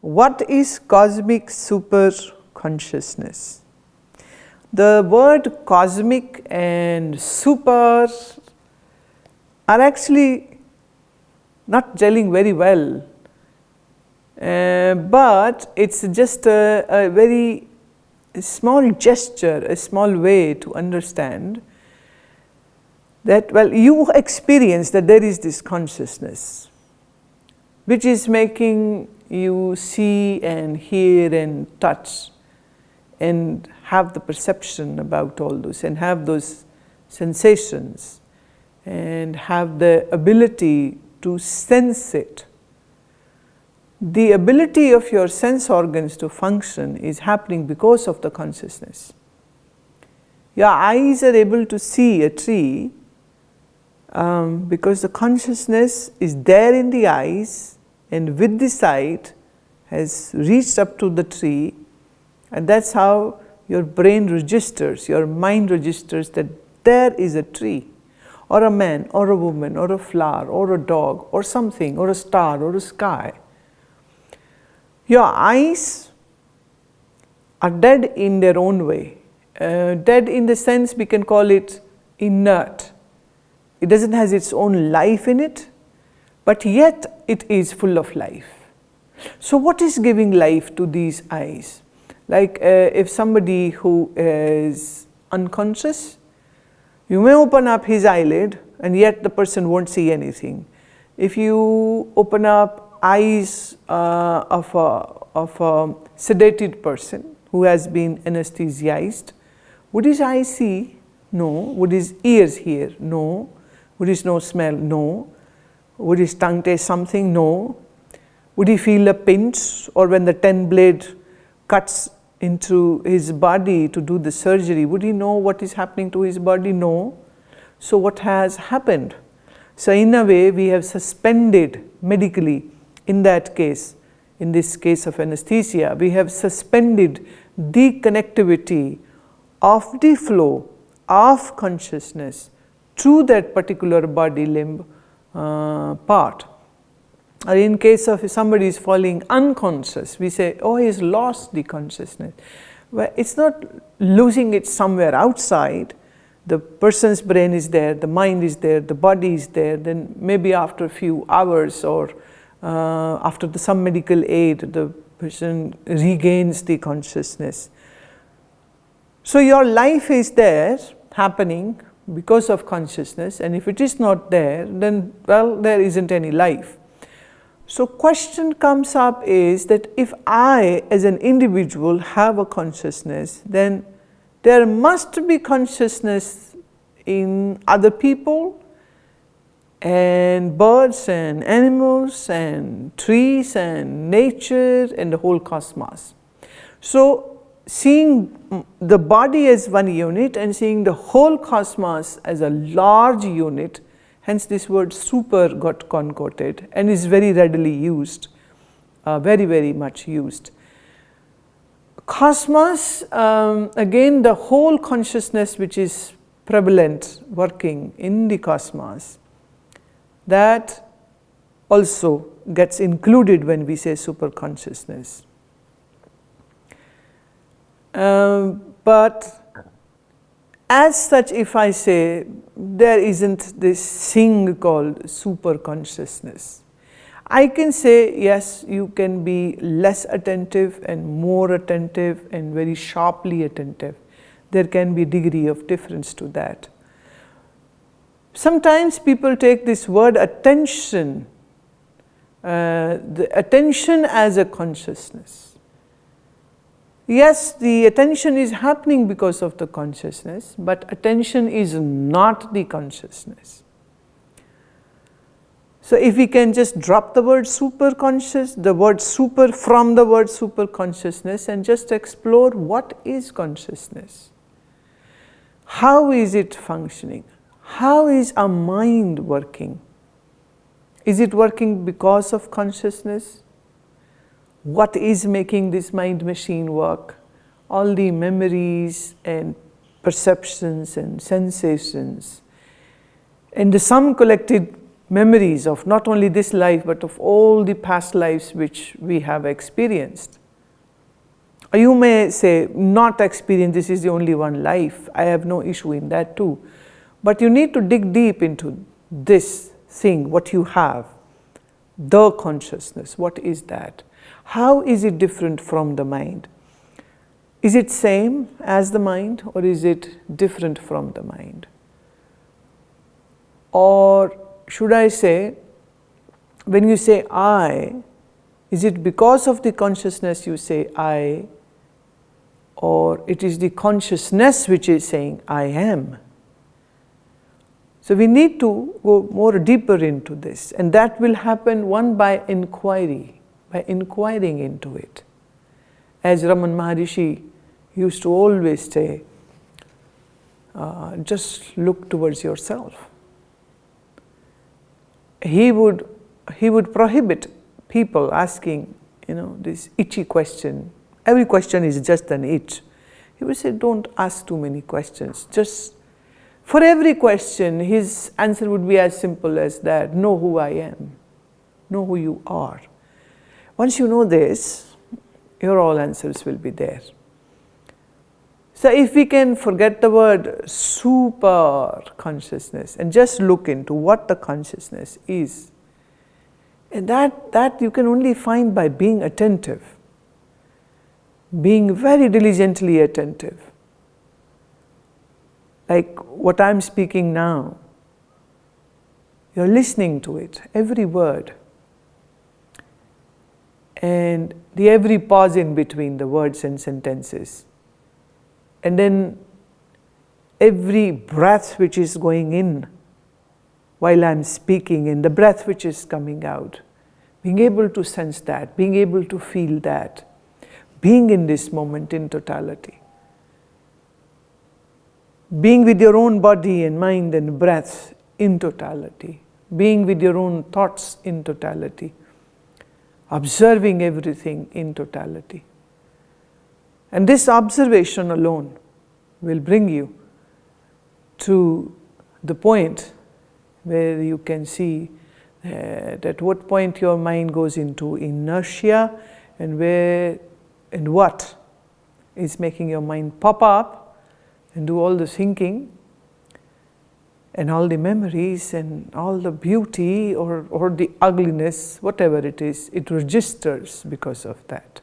What is cosmic super consciousness? The word cosmic and super are actually not gelling very well, but it's just a very small gesture, a small way to understand that, well, you experience that there is this consciousness which is making you see and hear and touch and have the perception about all those and have those sensations and have the ability to sense it. The ability of your sense organs to function is happening because of the consciousness. Your eyes are able to see a tree because the consciousness is there in the eyes, and with the sight has reached up to the tree, and that's how your brain registers, your mind registers that there is a tree, or a man, or a woman, or a flower, or a dog, or something, or a star, or a sky. Your eyes are dead in their own way. Dead in the sense we can call it inert. It doesn't have its own life in it, but yet it is full of life. So what is giving life to these eyes? Like if somebody who is unconscious, you may open up his eyelid and yet the person won't see anything. If you open up eyes of a sedated person who has been anesthetized, would his eyes see? No. Would his ears hear? No. Would his nose smell? No. Would his tongue taste something? No. Would he feel a pinch, or when the 10-blade cuts into his body to do the surgery, would he know what is happening to his body? No. So what has happened? So in a way we have suspended medically, in that case, in this case of anesthesia, we have suspended the connectivity of the flow of consciousness to that particular body limb part. Or in case of somebody is falling unconscious, we say, oh, he has lost the consciousness. Well, it's not losing it somewhere outside. The person's brain is there, the mind is there, the body is there. Then maybe after a few hours or after some medical aid, the person regains the consciousness. So your life is there, happening because of consciousness, and if it is not there, then, well, there isn't any life. So question comes up is that if I as an individual have a consciousness, then there must be consciousness in other people and birds and animals and trees and nature and the whole cosmos. So seeing the body as one unit and seeing the whole cosmos as a large unit, hence this word super got concocted and is very readily used, very, very much used. Cosmos, again, the whole consciousness which is prevalent, working in the cosmos, that also gets included when we say super consciousness. But as such, if I say there isn't this thing called super consciousness, I can say yes, you can be less attentive and more attentive and very sharply attentive. There can be a degree of difference to that. Sometimes people take this word attention, the attention as a consciousness. Yes, the attention is happening because of the consciousness, but attention is not the consciousness. So if we can just drop the word super conscious, the word super from the word super consciousness, and just explore what is consciousness. How is it functioning? How is our mind working? Is it working because of consciousness? What is making this mind machine work? All the memories and perceptions and sensations and the sum collected memories of not only this life but of all the past lives which we have experienced. Or you may say, not experience, this is the only one life. I have no issue in that too. But you need to dig deep into this thing, what you have, the consciousness. What is that? How is it different from the mind? Is it same as the mind, or is it different from the mind? Or should I say, when you say I, is it because of the consciousness you say I, or it is the consciousness which is saying I am? So we need to go more deeper into this, and that will happen one by inquiry, by inquiring into it. As Raman Maharishi used to always say, just look towards yourself. He would prohibit people asking, this itchy question. Every question is just an itch. He would say, don't ask too many questions. Just for every question, his answer would be as simple as that: know who I am, know who you are. Once you know this, your all answers will be there. So if we can forget the word super consciousness and just look into what the consciousness is, and that you can only find by being attentive, being very diligently attentive. Like what I'm speaking now, you're listening to it, every word, and the every pause in between the words and sentences. And then every breath which is going in while I'm speaking, and the breath which is coming out, being able to sense that, being able to feel that, being in this moment in totality, being with your own body and mind and breath in totality, being with your own thoughts in totality, observing everything in totality. And this observation alone will bring you to the point where you can see that at what point your mind goes into inertia, and where and what is making your mind pop up and do all the thinking and all the memories and all the beauty or the ugliness, whatever it is, it registers because of that.